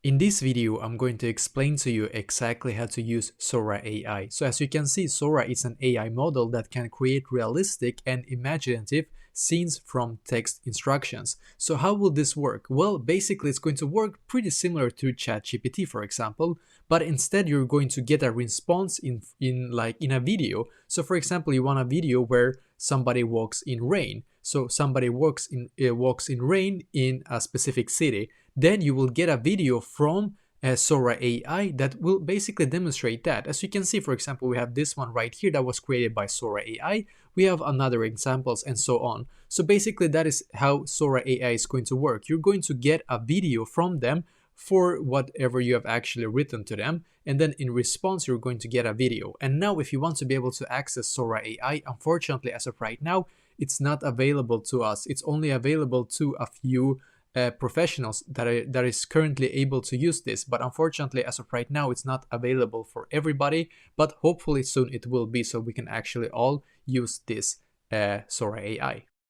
In this video, I'm going to explain to you exactly how to use Sora AI. So as you can see, Sora is an AI model that can create realistic and imaginative scenes from text instructions. So how will this work? Well, basically it's going to work pretty similar to ChatGPT, for example, but instead you're going to get a response in a video. So for example, you want a video where somebody walks in rain. So somebody walks in rain in a specific city. Then you will get a video from Sora AI that will basically demonstrate that. As you can see, for example, we have this one right here that was created by Sora AI. We have another examples and so on. So basically that is how Sora AI is going to work. You're going to get a video from them for whatever you have actually written to them, and then in response you're going to get a video. And now if you want to be able to access Sora AI, unfortunately as of right now it's not available to us. It's only available to a few professionals that is currently able to use this, but unfortunately as of right now it's not available for everybody, but hopefully soon it will be, so we can actually all use this Sora AI.